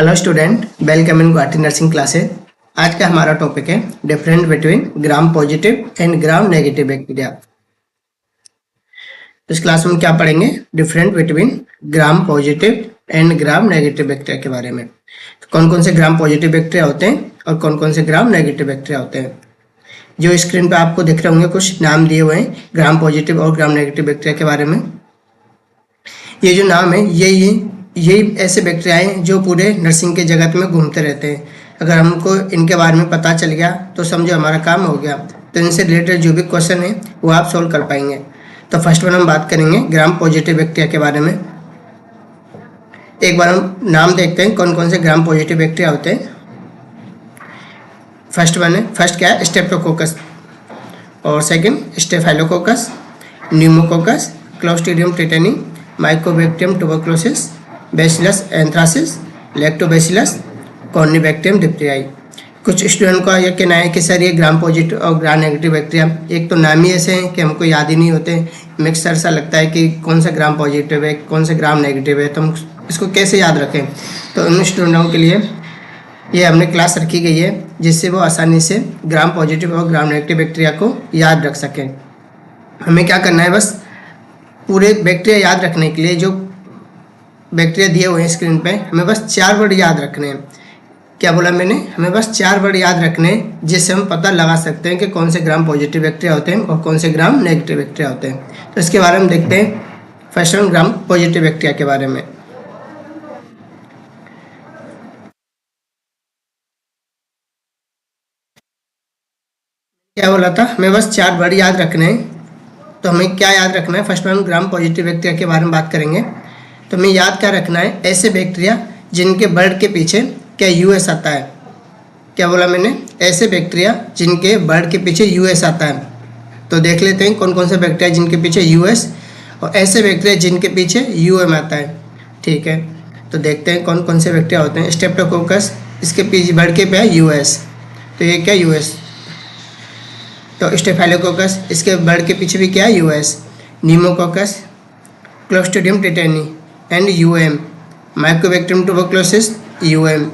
Hello student, welcome in Guwahati nursing classes. आज का हमारा टॉपिक है different between gram positive and gram negative bacteria. इस क्लास में क्या पढ़ेंगे? Different between gram positive and gram negative bacteria के बारे में। तो कौन कौन से ग्राम पॉजिटिव बैक्टीरिया होते हैं और कौन कौन से ग्राम नेगेटिव बैक्टीरिया होते हैं। जो स्क्रीन पर आपको दिख रहे होंगे कुछ नाम दिए हुए हैं ग्राम पॉजिटिव और ग्राम नेगेटिव बैक्टीरिया के बारे में। ये जो नाम है यही ऐसे बैक्टीरिया हैं जो पूरे नर्सिंग के जगत में घूमते रहते हैं। अगर हमको इनके बारे में पता चल गया तो समझो हमारा काम हो गया। तो इनसे रिलेटेड जो भी क्वेश्चन है वो आप सॉल्व कर पाएंगे। तो फर्स्ट वन हम बात करेंगे ग्राम पॉजिटिव बैक्टीरिया के बारे में। एक बार हम नाम देखते हैं कौन कौन से ग्राम पॉजिटिव बैक्टीरिया होते हैं। फर्स्ट क्या है? स्ट्रेप्टोकोकस, और second staphylococcus, pneumococcus, clostridium tetani, mycobacterium tuberculosis, bacillus anthracis, lactobacillus, corynebacterium diphtheriae. कुछ स्टूडेंट का यह कहना है कि सर ये ग्राम पॉजिटिव और ग्राम नेगेटिव बैक्टीरिया एक तो नाम ही ऐसे हैं कि हमको याद ही नहीं होते, मिक्सर सा लगता है कि कौन सा ग्राम पॉजिटिव है कौन सा ग्राम नेगेटिव है, तो हम इसको कैसे याद रखें। तो उन स्टूडेंटों के लिए ये हमने क्लास रखी गई है जिससे वो आसानी से ग्राम पॉजिटिव और ग्राम नेगेटिव बैक्टीरिया को याद रख सकें। हमें क्या करना है, बस पूरे बैक्टीरिया याद रखने के लिए जो बैक्टीरिया दिए हुए हैं स्क्रीन पे, हमें बस 4 वर्ड याद रखने हैं। क्या बोला मैंने? हमें बस 4 वर्ड याद रखने हैं जिससे हम पता लगा सकते हैं कि कौन से ग्राम पॉजिटिव बैक्टीरिया होते हैं और कौन से ग्राम नेगेटिव बैक्टीरिया होते हैं। तो इसके बारे में देखते हैं। First one gram positive bacteria के बारे में। क्या बोला था? हमें बस 4 वर्ड याद रखने हैं। तो हमें क्या याद रखना है? First one gram positive bacteria के बारे में बात करेंगे। तो हमें याद क्या रखना है? ऐसे बैक्टीरिया जिनके वर्ड के पीछे क्या यूएस आता है। क्या बोला मैंने? ऐसे बैक्टीरिया जिनके वर्ड के पीछे यूएस आता है। तो देख लेते हैं कौन कौन से बैक्टीरिया जिनके पीछे यूएस और ऐसे बैक्टीरिया जिनके पीछे यूएम आता है। ठीक है, तो देखते हैं कौन कौन से बैक्टीरिया होते हैं। स्ट्रेप्टोकोकस, इसके पीछे वर्ड के पे है यूएस, तो ये क्या यूएस। तो स्टेफाइलोकोकस, इसके वर्ड के पीछे भी क्या है? Us. Pneumococcus, clostridium tetani and um, mycobacterium tuberculosis um,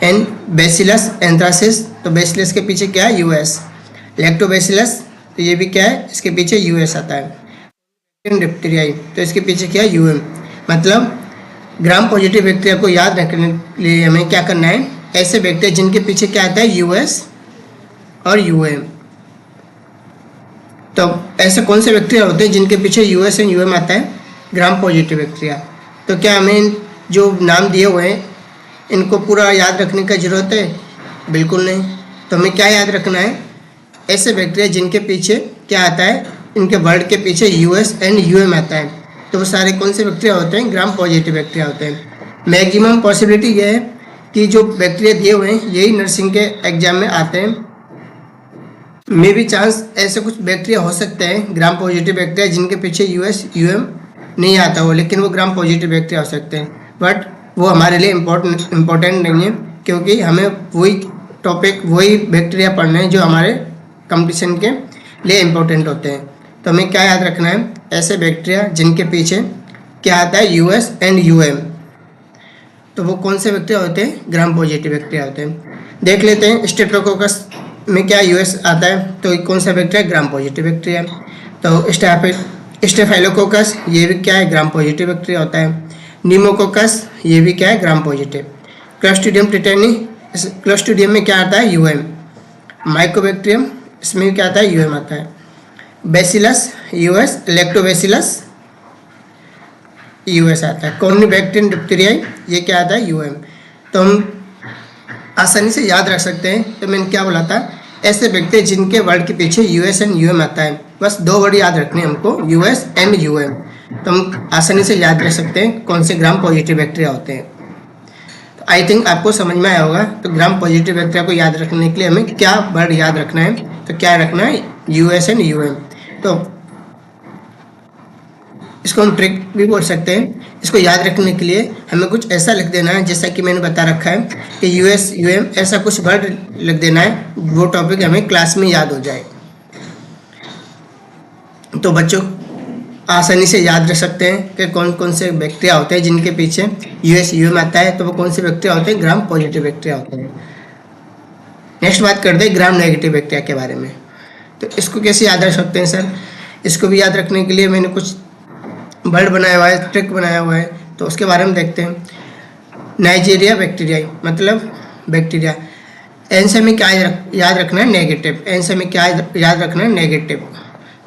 and bacillus anthracis, तो बैसिलस के पीछे क्या है? यूएस। लैक्टोबैसिलस, तो ये भी क्या है? इसके पीछे यूएस आता है। डिप्थीरियाई, तो इसके पीछे क्या है? यूएम। मतलब ग्राम पॉजिटिव बैक्टीरिया को याद रखने के लिए हमें क्या करना है? ऐसे बैक्टीरिया जिनके पीछे क्या आता है? यूएस और यूएम। तो ऐसे कौन से बैक्टीरिया होते हैं जिनके पीछे यूएस एंड यूएम आता है? Gram positive bacteria. तो क्या हमें जो नाम दिए हुए हैं इनको पूरा याद रखने की ज़रूरत है? बिल्कुल नहीं। तो हमें क्या याद रखना है? ऐसे बैक्टीरिया जिनके पीछे क्या आता है? इनके वर्ड के पीछे यूएस एंड यूएम आता है। तो वो सारे कौन से बैक्टीरिया होते हैं? ग्राम पॉजिटिव बैक्टीरिया होते हैं। मैक्सिमम पॉसिबिलिटी ये है कि जो बैक्टीरिया दिए हुए हैं यही नर्सिंग के एग्जाम में आते हैं। मे भी चांस ऐसे कुछ बैक्टीरिया हो सकते हैं ग्राम पॉजिटिव बैक्टीरिया जिनके पीछे यूएस यूएम नहीं आता हो, लेकिन वो ग्राम पॉजिटिव बैक्टीरिया हो सकते हैं। बट वो हमारे लिए इम्पोर्टेंट नहीं है, क्योंकि हमें वही टॉपिक वही बैक्टीरिया पढ़ने हैं जो हमारे कंपटीशन के लिए इम्पोर्टेंट होते हैं। तो हमें क्या याद रखना है? ऐसे बैक्टीरिया जिनके पीछे क्या आता है? US and UM. तो वो कौन से बैक्टीरिया होते हैं? ग्राम पॉजिटिव बैक्टीरिया होते हैं। देख लेते हैं स्ट्रेप्टोकोकस में क्या यूएस आता है, तो कौन सा बैक्टीरिया? Gram positive bacteria. तो स्टेफाइलोकोकस, ये भी क्या है? ग्राम पॉजिटिव बैक्टीरिया होता है। न्यूमोकोकस, ये भी क्या है? Gram positive. Clostridium tetani, clostridium में क्या आता है? यूएम। माइकोबैक्टीरियम, इसमें भी क्या आता है? यूएम आता है। बैसिलस यूएस, लैक्टोबैसिलस यूएस आता है। कॉर्निबैक्टीरियम डिप्थीरियाई, ये क्या आता है? यूएम। तो हम आसानी से याद रख सकते हैं। तो मैंने क्या बोला था? ऐसे बैक्टीरिया जिनके वर्ड के पीछे यूएस एंड यूएम आता है। बस 2 वर्ड याद रखने हैं हमको, यूएस एंड यूएम। तो हम आसानी से याद रख सकते हैं कौन से ग्राम पॉजिटिव बैक्टीरिया होते हैं। तो आई थिंक आपको समझ में आया होगा। तो ग्राम पॉजिटिव बैक्टीरिया को याद रखने के लिए हमें क्या वर्ड याद रखना है? तो क्या रखना है? US and UM. तो इसको हम ट्रिक भी बोल सकते हैं। इसको याद रखने के लिए हमें कुछ ऐसा लिख देना है, जैसा कि मैंने बता रखा है कि यूएस यूएम ऐसा कुछ वर्ड लिख देना है, वो टॉपिक हमें क्लास में याद हो जाए। तो बच्चों आसानी से याद रख सकते हैं कि कौन कौन से बैक्टीरिया होते हैं जिनके पीछे यूएस यूएम आता है, तो वो कौन से बैक्टीरिया होते हैं, ग्राम पॉजिटिव बैक्टीरिया होते हैं। नेक्स्ट बात करते हैं ग्राम नेगेटिव बैक्टीरिया के बारे में। तो इसको कैसे याद रख सकते हैं सर? इसको भी याद रखने के लिए मैंने कुछ वर्ड बनाया हुआ है, ट्रिक बनाया हुआ है, तो उसके बारे में देखते हैं। नाइजीरिया बैक्टीरिया मतलब बैक्टीरिया, एन से हमें क्या याद रखना है, नेगेटिव। एन से हमें क्या याद रखना है, नेगेटिव।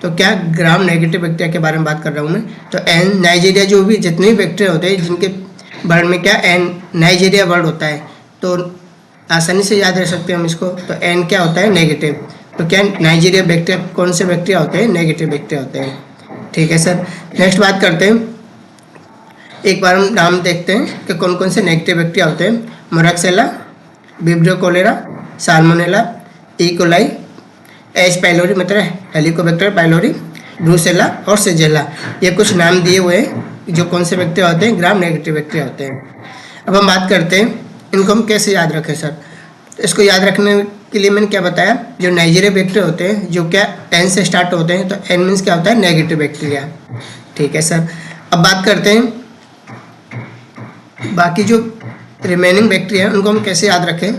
तो क्या ग्राम नेगेटिव बैक्टीरिया के बारे में बात कर रहा हूँ मैं। तो एन नाइजीरिया, जो भी जितने भी बैक्टीरिया होते हैं जिनके वर्ड में क्या एन नाइजीरिया वर्ड होता है, तो आसानी से याद रख सकते हैं हम इसको। तो एन क्या होता है, नेगेटिव। तो क्या नाइजीरिया बैक्टीरिया कौन से बैक्टीरिया होते हैं, नेगेटिव बैक्टीरिया होते हैं। ठीक है सर। नेक्स्ट बात करते हैं, एक बार हम नाम देखते हैं कि कौन कौन से नेगेटिव बैक्टीरिया होते हैं। Moraxella, vibrio cholerae, salmonella, E coli, H pylori मतलब हेलिकोबैक्टर पाइलोरी, ब्रूसेला और सेजेला, ये कुछ नाम दिए हुए हैं जो कौन से बैक्टीरिया होते हैं, ग्राम नेगेटिव बैक्टीरिया होते हैं। अब हम बात करते हैं इनको हम कैसे याद रखें सर। तो इसको याद रखने के लिए मैंने क्या बताया, जो नाइजीरिया बैक्टीरिया होते हैं जो क्या एन से स्टार्ट होते हैं, तो एन मीन्स क्या होता है, नेगेटिव बैक्टीरिया। ठीक है सर। अब बात करते हैं बाकी जो रिमेनिंग बैक्टीरिया उनको हम कैसे याद रखें।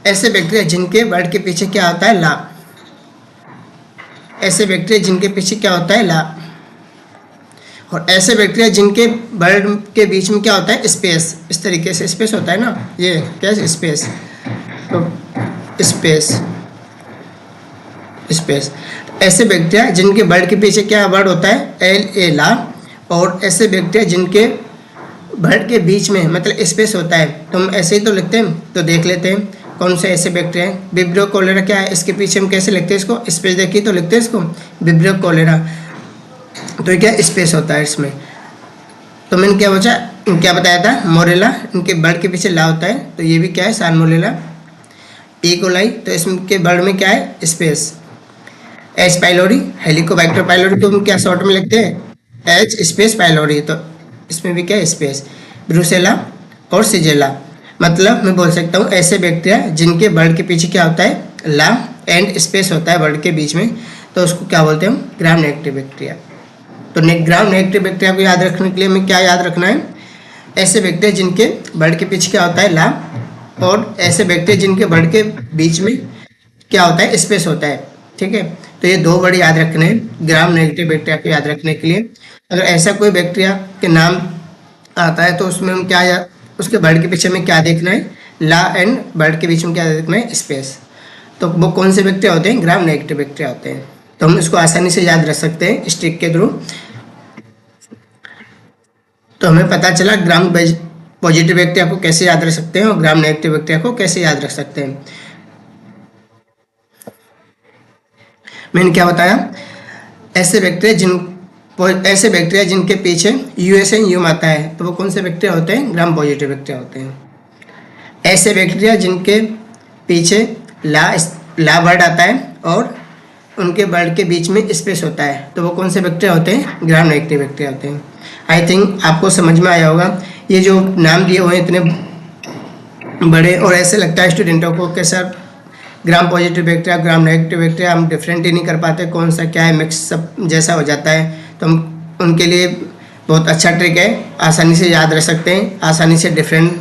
ऐसे बैक्टीरिया जिनके वर्ड के पीछे क्या होता है, ला। ऐसे बैक्टीरिया जिनके पीछे क्या होता है, ला। और ऐसे बैक्टीरिया जिनके वर्ड के बीच में क्या होता है, स्पेस। इस तरीके से स्पेस होता है ना, ये क्या है, स्पेस। तो स्पेस स्पेस ऐसे बैक्टीरिया जिनके वर्ड के पीछे क्या वर्ड होता है, एल ए, ला। और ऐसे बैक्टीरिया जिनके वर्ड के बीच में मतलब स्पेस होता है, तो हम ऐसे ही तो लिखते हैं। तो देख लेते हैं कौन से ऐसे बैक्टीरिया हैं। विब्रियो कोलेरा क्या है, इसके पीछे हम कैसे लिखते हैं, इसको स्पेस देखिए तो लिखते हैं इसको विब्रियो कोलेरा। तो ये क्या स्पेस होता है इसमें। तो मैंने क्या बताया था, मोरेला, इनके वर्ड के पीछे ला होता है, तो ये भी क्या है, साल्मोनेला। ई कोलाई, तो इसके वर्ड में क्या है, space. H pylori, Helicobacter pylori, तो हम क्या शॉर्ट में लिखते हैं, एच स्पेस पाइलोरी, तो इसमें भी क्या है, स्पेस। ब्रूसेला और सिजेला, मतलब मैं बोल सकता हूँ ऐसे बैक्टीरिया जिनके वर्ड के पीछे क्या होता है, ला एंड स्पेस होता है वर्ड के बीच में, तो उसको क्या बोलते हैं हम, ग्राम नेगेटिव बैक्टीरिया। तो ग्राम नेगेटिव बैक्टीरिया को याद रखने के लिए हमें क्या याद रखना है, ऐसे बैक्टीरिया जिनके वर्ड के पीछे क्या होता है, ला। और ऐसे बैक्टीरिया जिनके वर्ड के बीच में क्या होता है, स्पेस होता है। ठीक है। तो ये दो वर्ड याद रखने हैं ग्राम नेगेटिव बैक्टीरिया को याद रखने के लिए। अगर ऐसा कोई बैक्टीरिया के नाम आता है तो उसमें हम क्या उसके वर्ड के पीछे में क्या देखना है, ला एंड वर्ड के बीच में क्या देखना है, स्पेस। तो वो कौन से बैक्टीरिया होते हैं, ग्राम नेगेटिव बैक्टीरिया होते हैं। तो हम इसको आसानी से याद रख सकते हैं इस ट्रिक के थ्रू। तो हमें पता चला ग्राम पॉजिटिव बैक्टीरिया को कैसे याद रख सकते हैं और ग्राम नेगेटिव बैक्टीरिया को कैसे याद रख सकते हैं। मैंने क्या बताया, ऐसे बैक्टीरिया जिनके पीछे यूएसएन यूम आता है, तो वो कौन से बैक्टीरिया होते हैं, ग्राम पॉजिटिव बैक्टीरिया होते हैं। ऐसे बैक्टीरिया जिनके पीछे ला वर्ड आता है और उनके वर्ड के बीच में स्पेस होता है, तो वो कौन से बैक्टीरिया होते हैं, ग्राम नेगेटिव बैक्टीरिया होते हैं। आई थिंक आपको समझ में आया होगा। ये जो नाम दिए हुए हैं इतने बड़े, और ऐसे लगता है स्टूडेंटों को कि sir gram positive bacteria, gram negative bacteria हम डिफरेंट ही नहीं कर पाते, कौन सा क्या है, मिक्स सब जैसा हो जाता है। तो हम उनके लिए बहुत अच्छा ट्रिक है, आसानी से याद रख सकते हैं, आसानी से डिफरेंट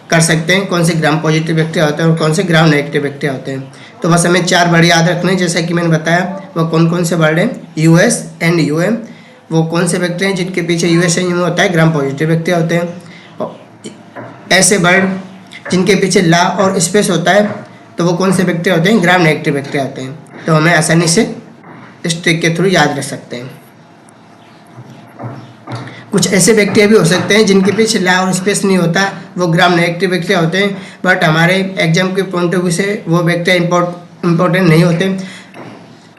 कर सकते हैं कौन से ग्राम पॉजिटिव बैक्टीरिया होते हैं और कौन से ग्राम नेगेटिव बैक्टीरिया होते हैं। तो बस हमें 4 वर्ड याद रखने हैं, जैसा कि मैंने बताया। वो कौन कौन से वर्ड हैं, यूएस एंड यूएम, वो कौन से बैक्टीरिया हैं जिनके पीछे यूएस एंड यूएम होता है, ग्राम पॉजिटिव बैक्टीरिया होते हैं। ऐसे वर्ड जिनके पीछे ला और स्पेस होता है, तो वो कौन से बैक्टीरिया होते हैं, ग्राम नेगेटिव बैक्टीरिया होते हैं। तो हमें आसानी से इस ट्रिक के थ्रू याद रख सकते हैं। कुछ ऐसे बैक्टीरिया भी हो सकते हैं जिनके पीछे ला और स्पेस नहीं होता, वो ग्राम नेगेटिव बैक्टीरिया होते हैं, बट हमारे एग्जाम के पॉइंट ऑफ व्यू से वो बैक्टीरिया इम्पोर्टेंट नहीं होते।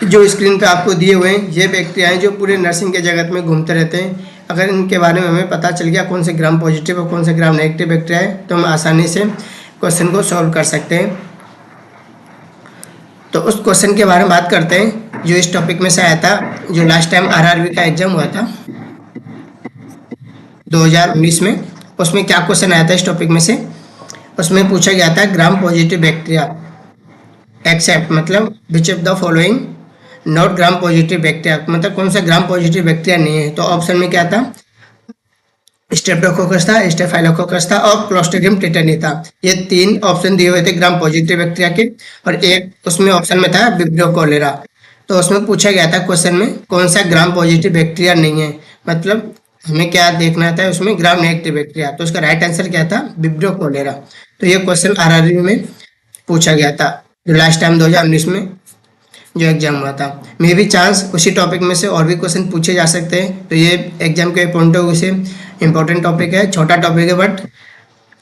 जो स्क्रीन पे आपको दिए हुए हैं ये बैक्टीरिया हैं जो पूरे नर्सिंग के जगत में घूमते रहते हैं। अगर इनके बारे में हमें पता चल गया कौन से ग्राम पॉजिटिव और कौन से ग्राम नेगेटिव बैक्टीरिया है, तो हम आसानी से क्वेश्चन को सॉल्व कर सकते हैं। तो उस क्वेश्चन के बारे में बात करते हैं जो इस टॉपिक में से आया था, जो लास्ट टाइम आरआरबी का एग्जाम हुआ था 2019 में। उसमें क्या क्वेश्चन आया था इस टॉपिक में से, उसमें पूछा गया था ग्राम पॉजिटिव बैक्टीरिया एक्सेप्ट मतलब which of the following not gram positive bacteria, मतलब कौन सा ग्राम पॉजिटिव बैक्टीरिया नहीं है। तो ऑप्शन में क्या था, स्ट्रेप्टोकोकस था, स्टेफाइलोकोकस था और क्लोस्ट्रिडियम टेटनी था। ये 3 ऑप्शन दिए हुए थे ग्राम पॉजिटिव बैक्टीरिया के, और एक उसमें ऑप्शन में था विब्रियो कॉलेरा। तो उसमें पूछा गया था क्वेश्चन में कौन सा ग्राम पॉजिटिव बैक्टीरिया नहीं है, मतलब हमें क्या देखना था उसमें ग्राम नेगेटिव बैक्टीरिया। तो उसका राइट आंसर क्या था, विब्रियो कॉलेरा। तो ये क्वेश्चन आरआरबी में पूछा गया था जो लास्ट टाइम 2019 में जो एग्जाम हुआ था। मे भी चांस उसी टॉपिक में से और भी क्वेश्चन पूछे जा सकते हैं। तो ये एग्जाम के पॉइंट ऑफ व्यू से इम्पोर्टेंट टॉपिक है, छोटा टॉपिक है बट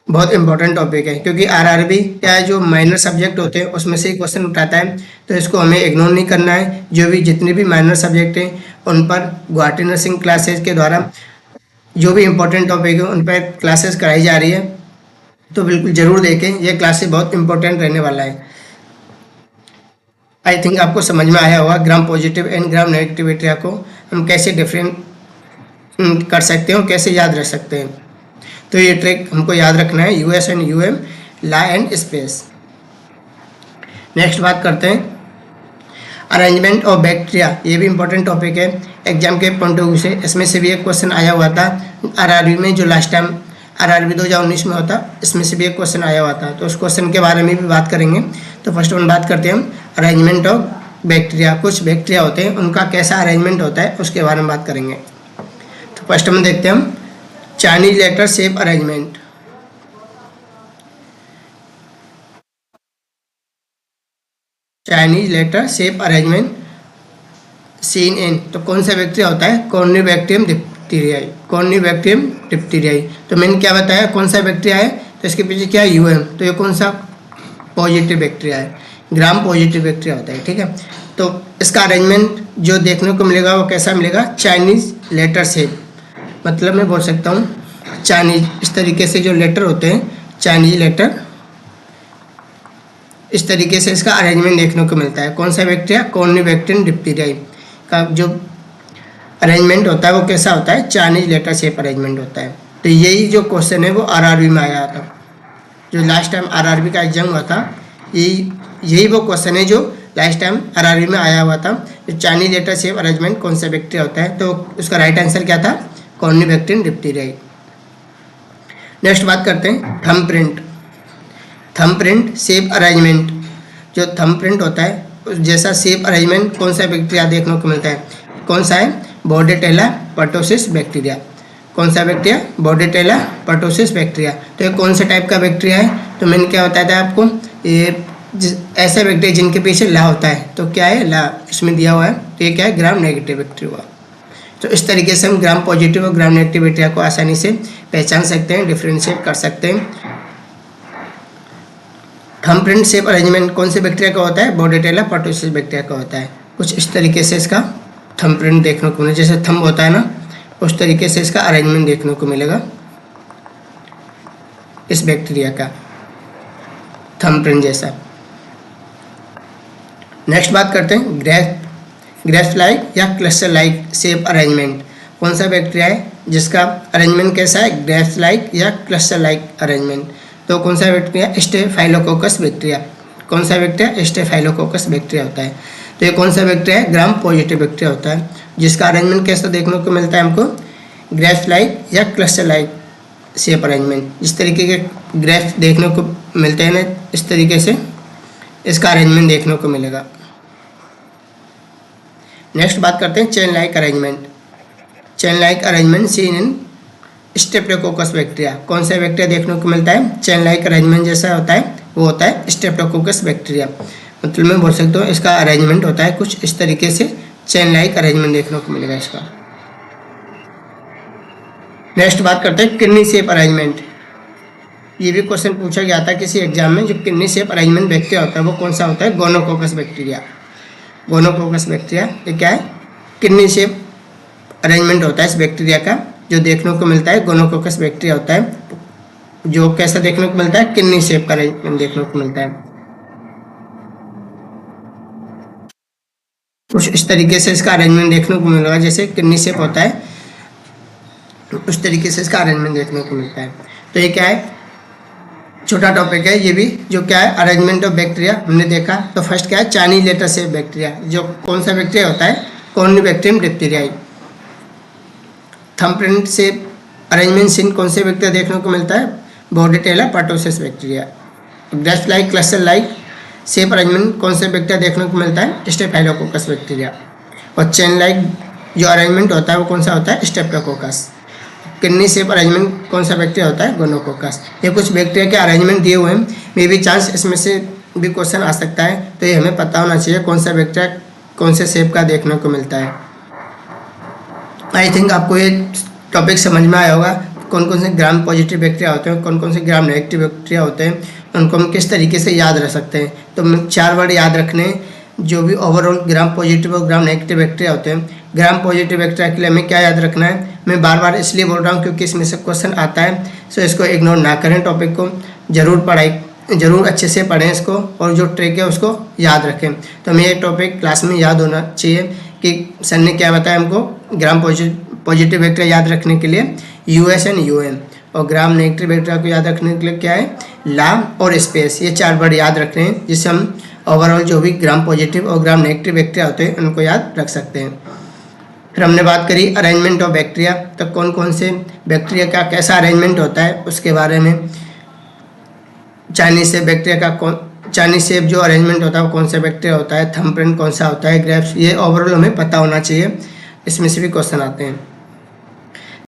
बहुत इंपॉर्टेंट टॉपिक है, क्योंकि आरआरबी क्या है, जो माइनर सब्जेक्ट होते हैं उसमें से ही क्वेश्चन उठाता है। तो इसको हमें इग्नोर नहीं करना है। जो भी जितने भी माइनर सब्जेक्ट हैं उन पर गुवाहाटी नर्सिंग क्लासेज के द्वारा जो भी इम्पोर्टेंट टॉपिक है उन पर क्लासेस कराई जा रही है। तो बिल्कुल ज़रूर देखें, ये क्लासेस बहुत इंपॉर्टेंट रहने वाला है। आई थिंक आपको समझ में आया होगा gram positive and gram negative bacteria को हम कैसे डिफरेंट कर सकते हैं और कैसे याद रख सकते हैं। तो ये ट्रिक हमको याद रखना है, US and UM, law and space. Next बात करते हैं अरेंजमेंट ऑफ बैक्टीरिया। ये भी इंपॉर्टेंट टॉपिक है एग्जाम के पॉइंट ऑफ व्यू से। इसमें से भी एक क्वेश्चन आया हुआ था आरआरबी में, जो लास्ट टाइम आरआरबी 2019 में होता, इसमें से भी एक क्वेश्चन आया हुआ था। तो उस क्वेश्चन के बारे में भी बात करेंगे। तो फर्स्ट वन बात करते हैं हम अरेंजमेंट ऑफ बैक्टीरिया। कुछ बैक्टीरिया होते हैं उनका कैसा अरेंजमेंट होता है उसके बारे में बात करेंगे। तो फर्स्ट में देखते हैं हम Chinese letter shape arrangement. Chinese letter shape arrangement seen in. तो कौन सा बैक्टीरिया होता है, कॉर्निबैक्टीरियम डिप्थीरियाई। कॉर्निबैक्टीरियम डिप्थीरियाई। तो मैंने क्या बताया कौन सा बैक्टीरिया है, तो इसके पीछे क्या है, यूएम। तो ये कौन सा पॉजिटिव बैक्टीरिया है, ग्राम पॉजिटिव बैक्टीरिया होता है, ठीक है। तो इसका अरेंजमेंट जो देखने को मिलेगा वो कैसा मिलेगा, चाइनीज लेटर शेप। मतलब मैं बोल सकता हूँ चाइनीज, इस तरीके से जो लेटर होते हैं चाइनीज लेटर, इस तरीके से इसका अरेंजमेंट देखने को मिलता है। कौन सा बैक्टीरिया, कॉर्निबैक्टीरियम डिप्थीरियाई का जो अरेंजमेंट होता है वो कैसा होता है, चाइनीज लेटर शेप अरेंजमेंट होता है। तो यही जो क्वेश्चन है वो आरआरबी में आया था, जो लास्ट टाइम आरआरबी का एग्जाम हुआ था। यही वो क्वेश्चन है जो लास्ट टाइम आरआरबी में आया हुआ था। जो चाइनीज लेटर शेप अरेंजमेंट कौन सा बैक्टीरिया होता है, तो उसका राइट आंसर क्या था, कॉर्निबैक्टीरियम डिप्थीरियाई। नेक्स्ट बात करते हैं thumb print. Thumb print shape arrangement. जो थंब प्रिंट होता है जैसा शेप अरेंजमेंट कौन सा बैक्टीरिया देखने को मिलता है, कौन सा है, बोर्डेटेला पर्टोसिस बैक्टीरिया। कौन सा बैक्टीरिया, बोर्डेटेला पर्टोसिस बैक्टीरिया। तो ये कौन से टाइप का बैक्टीरिया है, तो मैंने क्या बताया था आपको, ये ऐसे बैक्टीरिया जिनके पीछे ला होता है। तो क्या है, ला इसमें दिया हुआ है। तो ये क्या है, ग्राम नेगेटिव बैक्टीरिया हुआ। तो इस तरीके से हम ग्राम पॉजिटिव और ग्राम नेगेटिव बैक्टीरिया को आसानी से पहचान सकते हैं, डिफ्रेंशिएट कर सकते हैं। थंब प्रिंट शेप अरेंजमेंट कौन से बैक्टीरिया का होता है, बोर्डेटेला पर्टोसिस बैक्टीरिया का होता है। कुछ इस तरीके से इसका थंब प्रिंट देखने को मिलेगा, जैसे थंब होता है ना उस तरीके से इसका अरेंजमेंट देखने को मिलेगा इस बैक्टीरिया का, थंब प्रिंट जैसा। नेक्स्ट बात करते हैं ग्रेप्स लाइक या क्लस्टर लाइक शेप अरेंजमेंट। कौन सा बैक्टीरिया है जिसका अरेंजमेंट कैसा है, ग्रेप्स लाइक या क्लस्टर लाइक अरेंजमेंट। तो कौन सा बैक्टीरिया, स्टेफाइलोकोकस बैक्टीरिया। कौन सा बैक्टीरिया, स्टेफाइलोकोकस बैक्टीरिया होता है। तो ये कौन सा बैक्टीरिया है, ग्राम पॉजिटिव बैक्टीरिया होता है, जिसका अरेंजमेंट कैसा देखने को मिलता है हमको, ग्रेप्स लाइक या क्लस्टर लाइक शेप अरेंजमेंट। जिस तरीके के ग्रेप्स देखने को मिलते हैं ना, इस तरीके से इसका अरेंजमेंट देखने को मिलेगा। नेक्स्ट बात करते हैं chain like arrangement. Chain like arrangement seen इन स्टेप्टोकोकस बैक्टीरिया। कौन सा बैक्टीरिया देखने को मिलता है, चेन लाइक अरेंजमेंट जैसा होता है, वो होता है स्टेप्टोकोकस बैक्टीरिया। मतलब मैं बोल सकता हूँ इसका अरेंजमेंट होता है कुछ इस तरीके से, चेन लाइक अरेंजमेंट देखने को मिलेगा इसका। नेक्स्ट बात करते हैं किडनी शेप अरेंजमेंट। ये भी क्वेश्चन पूछा गया था किसी एग्जाम में। जो किडनी शेप अरेंजमेंट बैक्टीरिया होता है वो कौन सा होता है, गोनोकोकस बैक्टीरिया। गोनोकोकस बैक्टीरिया ये क्या है, किडनी शेप अरेंजमेंट होता है इस बैक्टीरिया का, जो देखने को मिलता है गोनोकोकस बैक्टीरिया होता है, जो कैसा देखने को मिलता है, किडनी शेप का अरेंजमेंट देखने को मिलता है। कुछ इस तरीके से इसका अरेंजमेंट देखने को मिलेगा, जैसे किडनी शेप होता है उस तरीके से इसका अरेंजमेंट देखने को मिलता है। तो ये क्या है, छोटा टॉपिक है ये भी, जो क्या है अरेंजमेंट ऑफ बैक्टीरिया हमने देखा। तो फर्स्ट क्या है चाइनीज लेटर से बैक्टीरिया, जो कौन सा बैक्टीरिया होता है, कॉर्निबैक्टीरियम डिप्थीरियाई। थंबप्रिंट से अरेंजमेंट सीन कौन से बैक्टीरिया देखने को मिलता है, bordetella pertussis bacteria. Grapes like cluster like shape arrangement कौन से बैक्टीरिया देखने को मिलता है, स्टेफाइलोकोकस बैक्टीरिया। और चेन लाइक जो अरेंजमेंट होता है वो कौन सा होता है, स्टेप्टोकोकस। किडनी शेप अरेंजमेंट कौन सा बैक्टीरिया होता है, गोनोकोकस। ये कुछ बैक्टीरिया के अरेंजमेंट दिए हुए हैं, मे बी चांस इसमें से भी क्वेश्चन आ सकता है, तो ये हमें पता होना चाहिए कौन सा बैक्टीरिया कौन से शेप का देखने को मिलता है। आई थिंक आपको ये टॉपिक समझ में आया होगा, कौन कौन से ग्राम पॉजिटिव बैक्टीरिया होते हैं, कौन कौन से ग्राम नेगेटिव बैक्टीरिया होते हैं, उनको हम किस तरीके से याद रख सकते हैं। तो 4 वर्ड याद रखने, जो भी ओवरऑल ग्राम पॉजिटिव और ग्राम नेगेटिव बैक्टीरिया होते हैं। ग्राम पॉजिटिव बैक्टीरिया के लिए हमें क्या याद रखना है, मैं बार बार इसलिए बोल रहा हूँ क्योंकि इसमें से क्वेश्चन आता है, सो इसको इग्नोर ना करें। टॉपिक को जरूर अच्छे से पढ़ें इसको, और जो ट्रिक है उसको याद रखें। तो हमें ये टॉपिक क्लास में याद होना चाहिए कि सर ने क्या बताया हमको, ग्राम पॉजिटिव बैक्टीरिया याद रखने के लिए US एंड UM, और ग्राम नेगेटिव बैक्टीरिया को याद रखने के लिए क्या है, ला और स्पेस। ये 4 वर्ड याद रख रहे हैं, जिससे हम ओवरऑल जो भी ग्राम पॉजिटिव और ग्राम नेगेटिव बैक्टीरिया होते हैं उनको याद रख सकते हैं। फिर हमने बात करी अरेंजमेंट ऑफ बैक्टीरिया, तो कौन कौन से बैक्टीरिया का कैसा अरेंजमेंट होता है उसके बारे में। चाइनीज शेप बैक्टीरिया का चाइनीज शेप जो अरेंजमेंट होता है वो कौन सा बैक्टीरिया होता है, थंबप्रिंट कौन सा होता है, ग्रेप्स, ये ओवरऑल हमें पता होना चाहिए, इसमें से भी क्वेश्चन आते हैं।